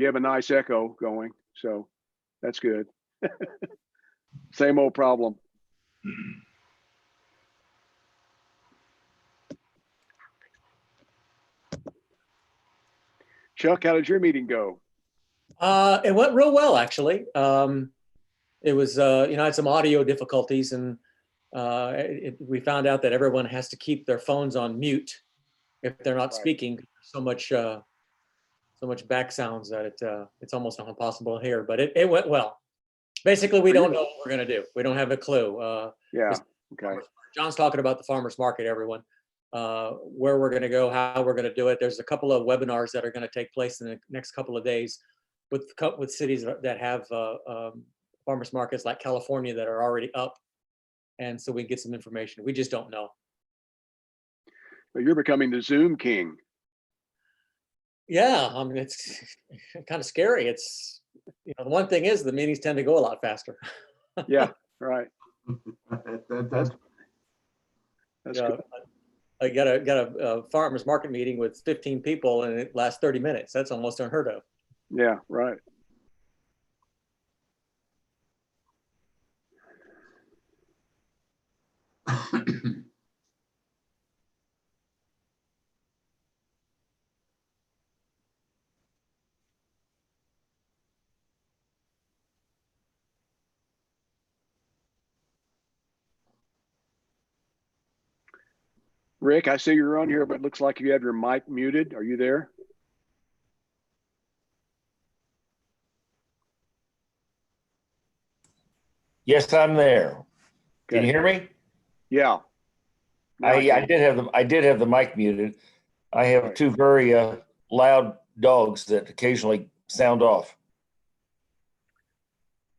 You have a nice echo going, so that's good. Same old problem. Chuck, how did your meeting go? It went real well, actually. It was, I had some audio difficulties, and we found out that everyone has to keep their phones on mute if they're not speaking. So much back sounds that it's almost impossible to hear. But it went well. Basically, we don't know what we're going to do. We don't have a clue. Yeah. Okay. John's talking about the farmers market, everyone. Where we're going to go, how we're going to do it. There's a couple of webinars that are going to take place in the next couple of days with cities that have farmers markets like California that are already up. And so we get some information. We just don't know. But you're becoming the Zoom king. Yeah, I mean, it's kind of scary. It's, the one thing is the meetings tend to go a lot faster. Yeah, right. That's good. I got a farmers market meeting with 15 people and it lasts 30 minutes. That's almost unheard of. Yeah, right. Rick, I see you're on here, but it looks like you have your mic muted. Are you there? Yes, I'm there. Okay. Can you hear me? Yeah. I did have the mic muted. I have two very loud dogs that occasionally sound off.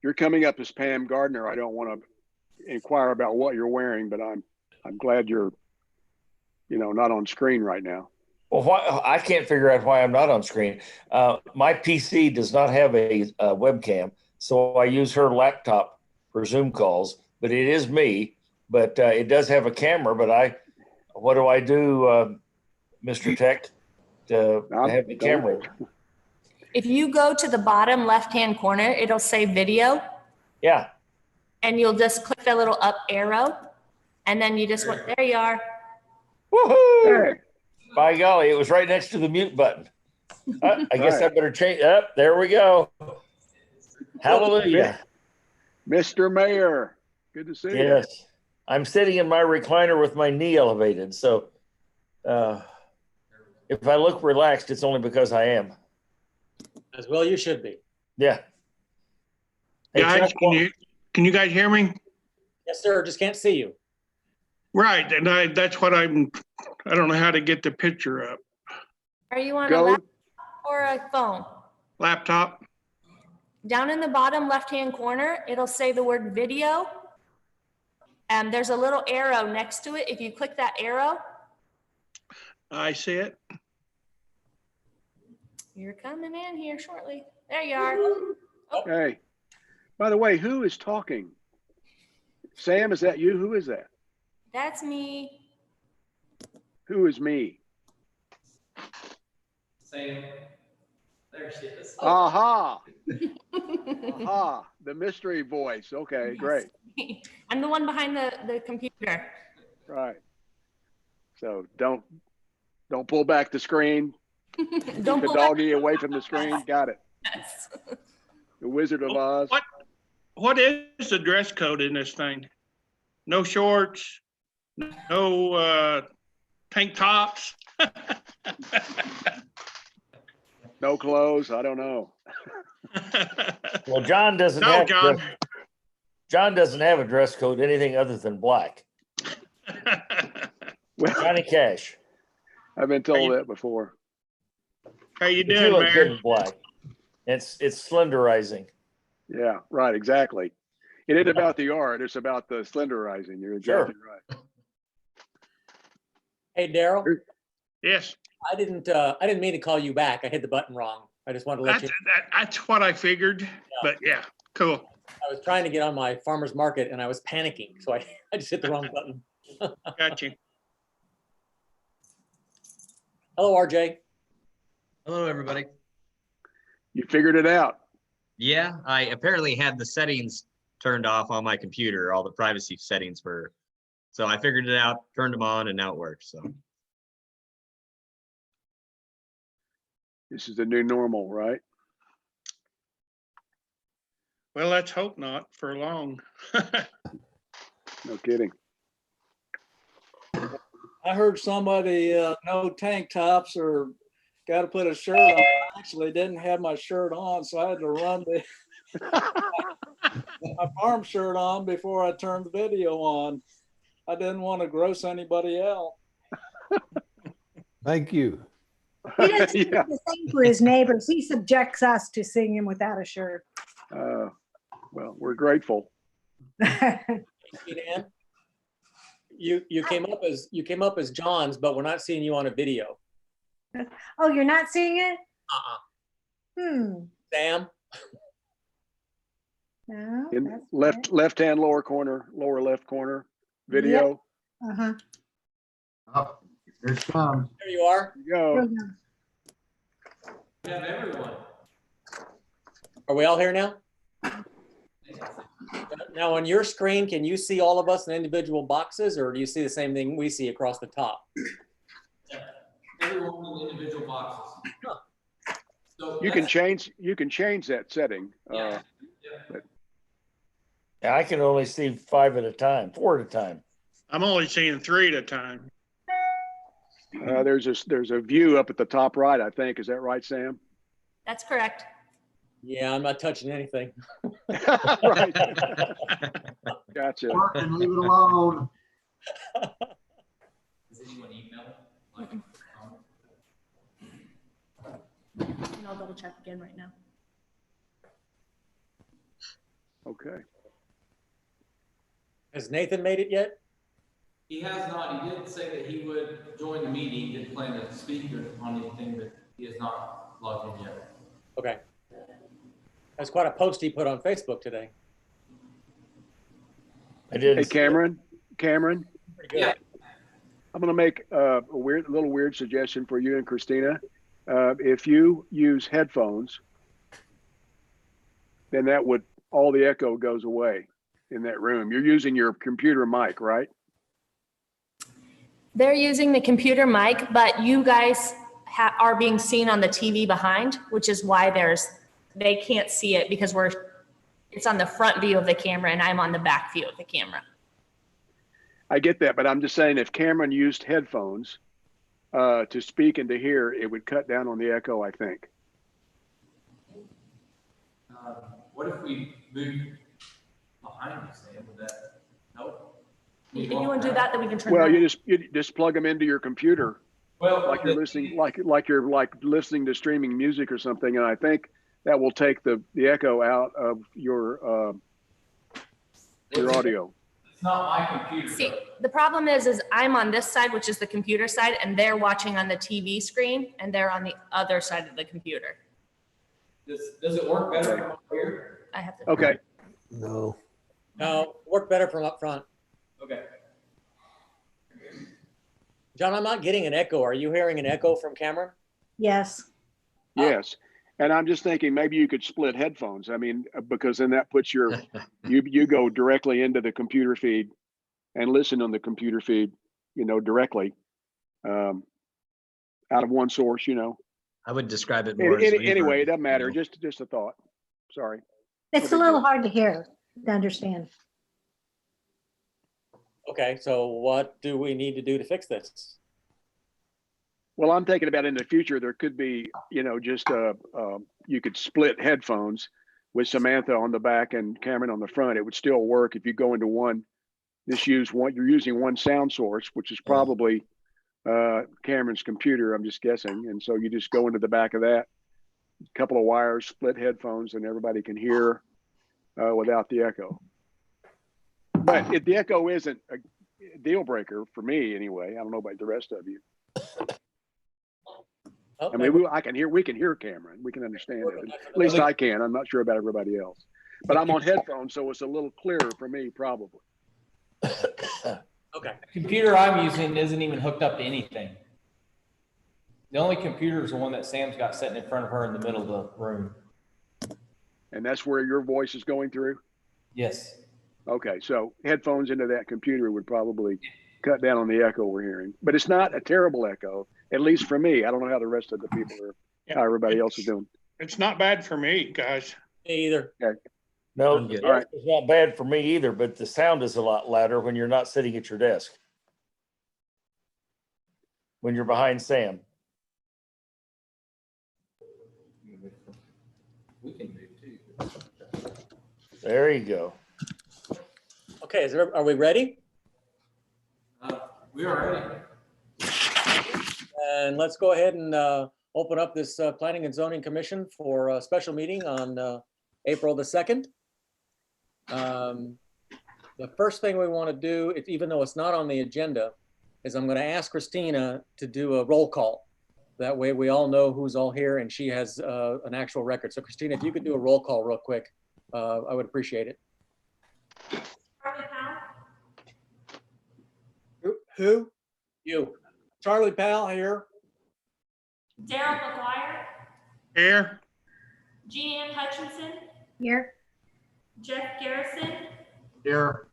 You're coming up as Pam Gardner. I don't want to inquire about what you're wearing, but I'm glad you're, not on screen right now. Well, I can't figure out why I'm not on screen. My PC does not have a webcam, so I use her laptop for Zoom calls. But it is me. But it does have a camera. But what do I do, Mr. Tech, to have the camera? If you go to the bottom left-hand corner, it'll say video. Yeah. And you'll just click the little up arrow, and then you just went, there you are. Woohoo! Hey. By golly, it was right next to the mute button. I guess I better change. There we go. Hallelujah. Mr. Mayor, good to see you. Yes. I'm sitting in my recliner with my knee elevated. So if I look relaxed, it's only because I am. As well, you should be. Yeah. Hey, guys, Chuck, can you guys hear me? Yes, sir. Just can't see you. Right, and that's what I don't know how to get the picture up. Are you on a laptop or a phone? Laptop. Down in the bottom left-hand corner, it'll say the word video. And there's a little arrow next to it. If you click that arrow. I see it. You're coming in here shortly. There you are. Oh. Hey, by the way, who is talking? Sam, is that you? Who is that? That's me. Who is me? Sam. There she is. Aha. Aha. The mystery voice. Okay, yes. Great. I'm the one behind the computer. Right. So don't pull back the screen. Don't Keep the doggy away from the screen. Got it. Yes. The Wizard of Oz. What is the dress code in this thing? No shorts, no tank tops. No clothes. I don't know. Well, John doesn't have a dress code, anything other than black. Well, Johnny Cash. I've been told that before. How you But doing, you look Mayor? good in black. It's slenderizing. Yeah, right. Exactly. It ain't about the art. It's about the slenderizing. You're exactly right. Hey, Daryl. Yes. I didn't mean to call you back. I hit the button wrong. I just wanted to let you. That's what I figured. Yeah. But yeah, cool. I was trying to get on my farmer's market and I was panicking, so I just hit the wrong button. Got you. Hello, RJ. Hello, everybody. You figured it out. Yeah, I apparently had the settings turned off on my computer. All the privacy settings were. So I figured it out, turned them on, and now it works. So This is the new normal, right? Well, let's hope not for long. No kidding. I heard somebody, no tank tops or got to put a shirt on. I actually didn't have my shirt on, so I had to run my farm shirt on before I turned the video on. I didn't want to gross anybody out. Thank you. He doesn't do Yeah. the same for his neighbors. He subjects us to seeing him without a shirt. Well, we're grateful. Dan, you came up as John's, but we're not seeing you on a video. Oh, you're not seeing it? Sam, No. In that's left-hand lower corner, lower left corner, video. weird. Uh-huh. Oh, here it comes. there you are. There you go. Have everyone. Are we all here now? Now on your screen, can you see all of us in individual boxes, or do you see the same thing we see across the top? Everyone in individual boxes. Huh. So You can change that setting. Yeah. Yeah, I can only see 5 at a time, 4 at a time. I'm only seeing 3 at a time. There's a view up at the top right, I think. Is that right, Sam? That's correct. Yeah, I'm not touching anything. Right. Gotcha. Work and leave it alone. Does anyone email? And I'll double check again right now. Okay. Has Nathan made it yet? He has not. He did say that he would join the meeting. He did plan to speak on anything, but he has not logged in yet. Okay. That's quite a post he put on Facebook today. I didn't. Hey, see it. Cameron, Pretty good. Yeah. I'm going to make a little weird suggestion for you and Christina. If you use headphones, then all the echo goes away in that room. You're using your computer mic, right? They're using the computer mic, but you guys are being seen on the TV behind, which is why they can't see it because it's on the front view of the camera and I'm on the back view of the camera. I get that, but I'm just saying if Cameron used headphones to speak and to hear, it would cut down on the echo, I think. What if we move behind you, Sam? Would that help? If you want to do that, then we can turn Well, that. you just plug them into your computer, Well, like you're listening, like you're listening to streaming music or something, and I think that will take the echo out of your audio. It's not my computer. See, the problem is I'm on this side, which is the computer side, and they're watching on the TV screen, and they're on the other side of the computer. Does it work better from up here? I have to. Okay. No. No, work better from up front. Okay. John, I'm not getting an echo. Are you hearing an echo from Cameron? Yes. Yes. And I'm just thinking maybe you could split headphones. I mean, because then that puts you go directly into the computer feed and listen on the computer feed, directly out of one source, I would describe it more as Anyway, reverb, it doesn't matter. you know. Just a thought. Sorry. It's a little hard to hear, to understand. Okay, so what do we need to do to fix this? Well, I'm thinking about in the future, there could be, just you could split headphones with Samantha on the back and Cameron on the front. It would still work if you go into one. You're using one sound source, which is probably Cameron's computer, I'm just guessing. And so you just go into the back of that, a couple of wires, split headphones, and everybody can hear without the echo. But if the echo isn't a deal breaker for me anyway, I don't know about the rest of you. Oh, I mean, we can hear Cameron. We can understand it. At least I can. I'm not sure about everybody else. But I'm on headphones, so it's a little clearer for me, probably. okay. The computer I'm using isn't even hooked up to anything. The only computer is the one that Sam's got sitting in front of her in the middle of the room. And that's where your voice is going through? Yes. Okay, so headphones into that computer would probably cut down on the echo we're hearing. But it's not a terrible echo, at least for me. I don't know how the rest of the people are, how everybody else is doing. It's not bad for me, guys. Me either. No, I'm good. the desk is not bad for me either, but the sound is a lot louder when you're not sitting at your desk. When you're behind Sam. We can move too. There you go. Okay, are we ready? We are ready. And let's go ahead and open up this Planning and Zoning Commission for a special meeting on April the 2nd. The first thing we want to do, even though it's not on the agenda, is I'm going to ask Christina to do a roll call. That way we all know who's all here and she has an actual record. So Christina, if you could do a roll call real quick, I would appreciate it. Who? You. Charlie Powell here. Daryl McGuire, Here, Jean Ann Hutchinson, Here. Jeff Garrison, Here.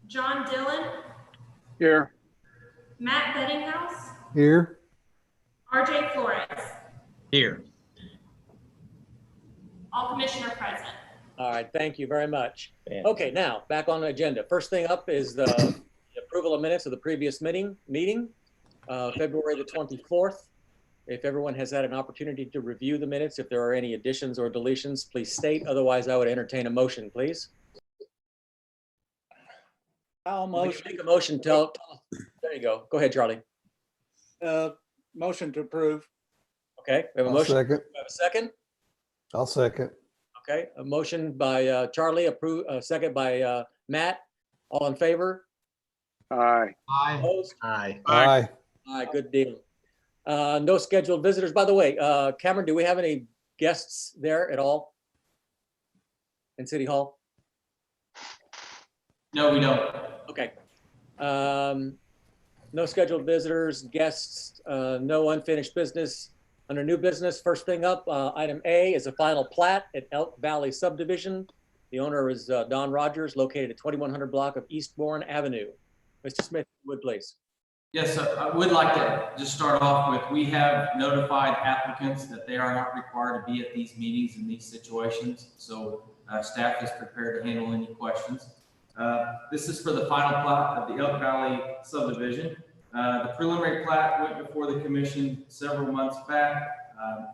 John Dillon, Here, Matt Bettinghouse, Here. RJ Flores. Here. All commissioner present. All right, thank you very much. Yeah. Okay, now back on the agenda. First thing up is the approval of minutes of the previous meeting, February the 24th. If everyone has had an opportunity to review the minutes, if there are any additions or deletions, please state. Otherwise, I would entertain a motion, please. Powell motion. Make a motion. There you go. Go ahead, Charlie. Motion to approve. Okay, we have a I'll motion. second. We have a second. I'll second. Okay, a motion by Charlie, second by Matt. All in favor? aye. Aye. Opposed? Aye. Aye. All right, good deal. No scheduled visitors. By the way, Cameron, do we have any guests there at all in City Hall? No, we don't. Okay. No scheduled visitors, guests, no unfinished business. Under new business, first thing up, item A is a final plat at Elk Valley subdivision. The owner is Don Rogers, located at 2100 block of Eastbourne Avenue. Mr. Smith, if you would please. Yes, sir. I would like to just start off with, we have notified applicants that they are not required to be at these meetings in these situations. So staff is prepared to handle any questions. This is for the final plat of the Elk Valley subdivision. The preliminary plat went before the commission several months back.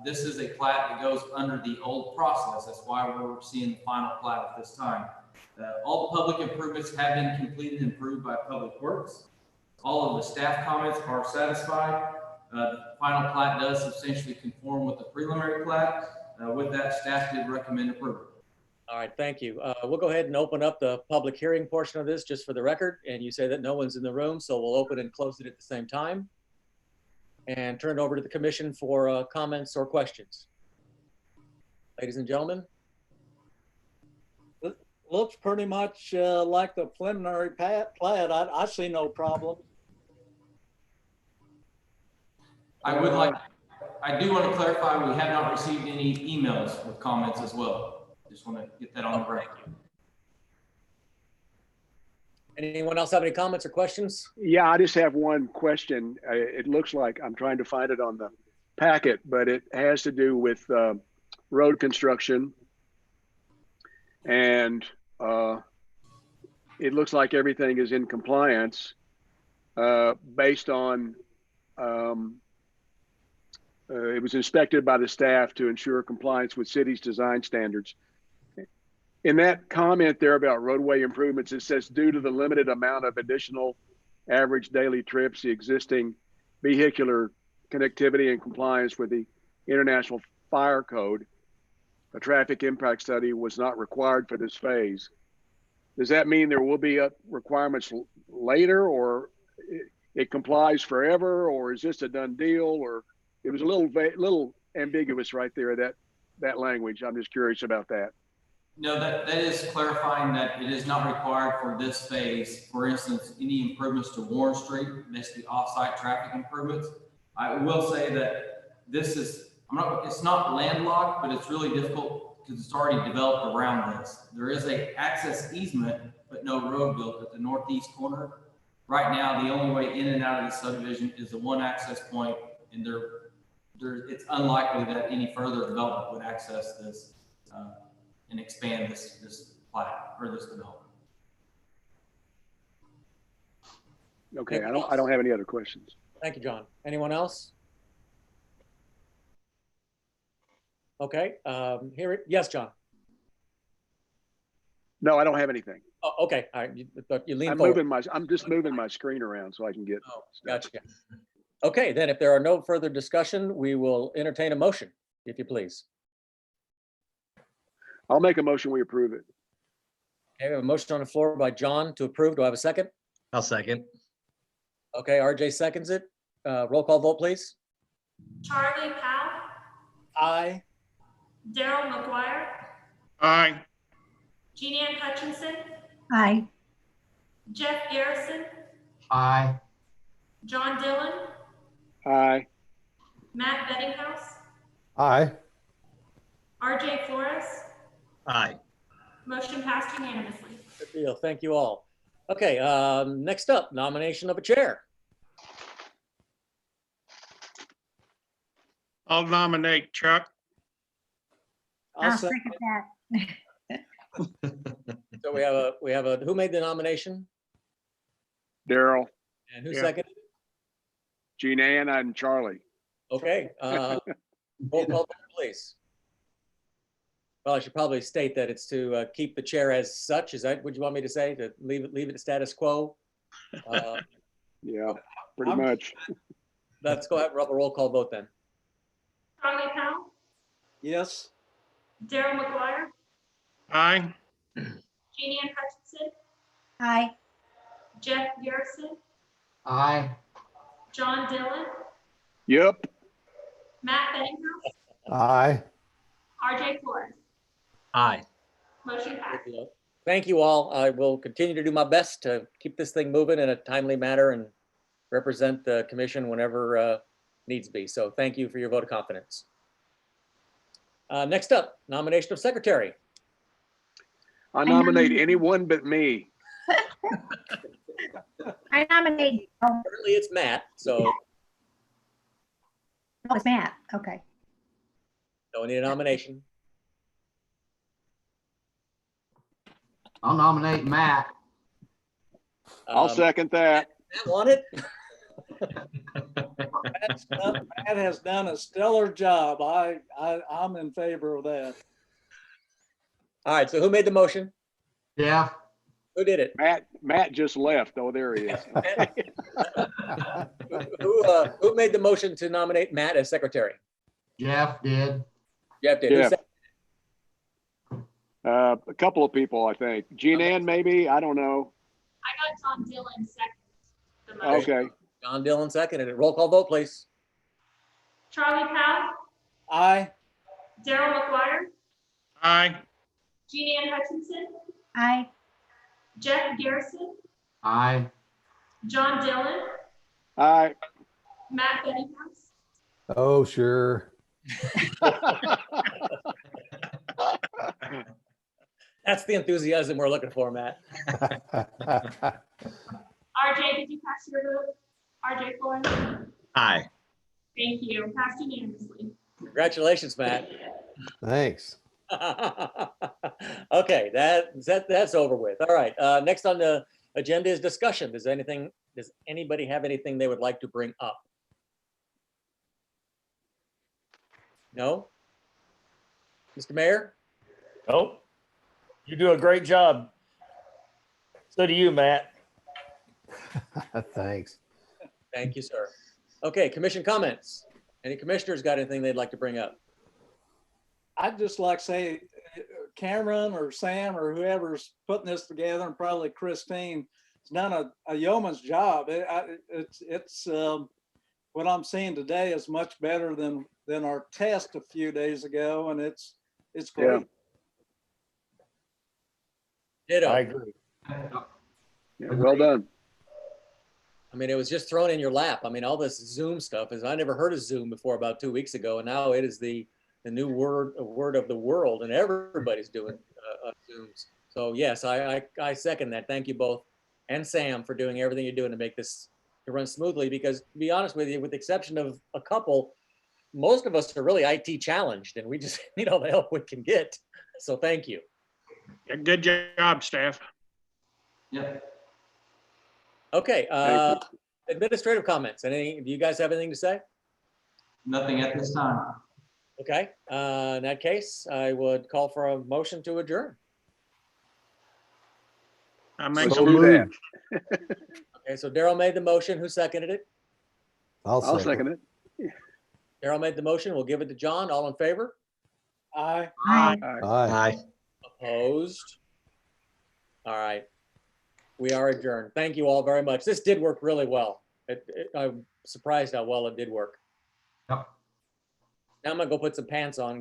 This is a plat that goes under the old process. That's why we're seeing the final plat at this time. All the public improvements have been completed and approved by Public Works. All of the staff comments are satisfied. The final plat does substantially conform with the preliminary plat. With that, staff did recommend approval. All right, thank you. We'll go ahead and open up the public hearing portion of this just for the record. And you say that no one's in the room, so we'll open and close it at the same time. And turn it over to the commission for comments or questions. Ladies and gentlemen. Looks pretty much like the preliminary plat. I see no problem. I do want to clarify, we have not received any emails with comments as well. Just want to get that on the record. Anyone else have any comments or questions? Yeah, I just have one question. It looks like I'm trying to find it on the packet, but it has to do with road construction. And it looks like everything is in compliance based on it was inspected by the staff to ensure compliance with city's design standards. In that comment there about roadway improvements, it says due to the limited amount of additional average daily trips, the existing vehicular connectivity and compliance with the International Fire Code, a traffic impact study was not required for this phase. Does that mean there will be requirements later, or it complies forever, or is this a done deal? Or it was a little ambiguous right there, that language. I'm just curious about that. No, that is clarifying that it is not required for this phase. For instance, any improvements to Warren Street, basically off-site traffic improvements. I will say that this is, it's not landlocked, but it's really difficult because it's already developed around this. There is a access easement, but no road built at the northeast corner. Right now, the only way in and out of the subdivision is the one access point, and it's unlikely that any further development would access this and expand this plat or this development. Okay, I don't have any other questions. Thank you, John. Anyone else? Okay, yes, John. No, I don't have anything. Oh, okay, all right, you lean forward. I'm just moving my screen around so I can get. Oh, gotcha. Okay, then if there are no further discussion, we will entertain a motion, if you please. I'll make a motion, we approve it. Okay, we have a motion on the floor by John to approve. Do I have a second? I'll second. Okay, RJ seconds it. Roll call vote, please. Charlie Powell, Aye. Daryl McGuire, Aye. Jean Ann Hutchinson, Aye. Jeff Garrison, Aye. John Dillon, Aye. Matt Bettinghouse, Aye. RJ Flores. Aye. Motion passed unanimously. Good deal. Thank you all. Okay, next up, nomination of a chair. I'll nominate Chuck. I'll second. second that. So we have a, who made the nomination? Daryl, And who Yeah. seconded? Jean Ann, and Charlie. Okay, roll call vote, please. Well, I should probably state that it's to keep the chair as such. Is that what you want me to say? To leave it status quo? Yeah, pretty I'm- much. Let's go ahead and rub a roll call vote then. Charlie Powell, Yes. Daryl McGuire, Aye. Jean Ann Hutchinson, Aye. Jeff Garrison, Aye. John Dillon, Yep. Matt Bettinghouse, Aye. RJ Flores. Aye. Motion passed. Thank you all. I will continue to do my best to keep this thing moving in a timely manner and represent the commission whenever needs be. So thank you for your vote of confidence. Next up, nomination of secretary. I nominate anyone but me. I nominate, oh, Currently it's Matt, so it's Matt. Okay. don't need a nomination. I'll nominate Matt. I'll second that. Matt want it? Matt has done a stellar job. I'm in favor of that. All right, so who made the motion? Yeah. Who did it? Matt just left. Oh, there he is. Who made the motion to nominate Matt as secretary? Jeff did. Jeff did. Who Jeff. seconded? A couple of people, I think. Jean Ann, maybe? I don't know. I got John Dillon second. The motion. Okay. John Dillon seconded it. Roll call vote, please. Charlie Powell, Aye. Daryl McGuire, Aye. Jean Ann Hutchinson, Aye. Jeff Garrison, Aye. John Dillon, Aye. Matt Bettinghouse, Oh, sure. That's the enthusiasm we're looking for, Matt. RJ, did you pass your vote? RJ Flores? Aye. Thank you. Passed unanimously. Congratulations, Matt. Thanks. Okay, that's over with. All right, next on the agenda is discussion. Does anybody have anything they would like to bring up? No? Mr. Mayor? Nope. You do a great job. So do you, Matt. Thanks. Thank you, sir. Okay, commission comments. Any commissioners got anything they'd like to bring up? I'd just like to say Cameron or Sam or whoever's putting this together, and probably Christine, has done a yeoman's job. It's what I'm seeing today is much better than our test a few days ago, and it's great. Ditto. I agree. Yeah, well done. I mean, it was just thrown in your lap. I mean, all this Zoom stuff I never heard of Zoom before about 2 weeks ago, and now it is the the new word of the world, and everybody's doing Zooms. So yes, I second that. Thank you both, and Sam, for doing everything you're doing to make this to run smoothly. Because to be honest with you, with the exception of a couple, most of us are really IT challenged, and we just need all the help we can get. So thank you. Yeah, good job, staff. Yep. Okay, Thank administrative comments. Do you guys have anything to say? Nothing at this time. Okay, in that case, I would call for a motion to adjourn. I make Let's So do that. moved. Okay, so Daryl made the motion. Who seconded it? I'll I'll second. second it. Daryl made the motion. We'll give it to John. All in favor? Aye. Aye. All right. Aye. Opposed? All right. We are adjourned. Thank you all very much. This did work really well. I'm surprised how well it did work. Yep. Now I'm gonna go put some pants on.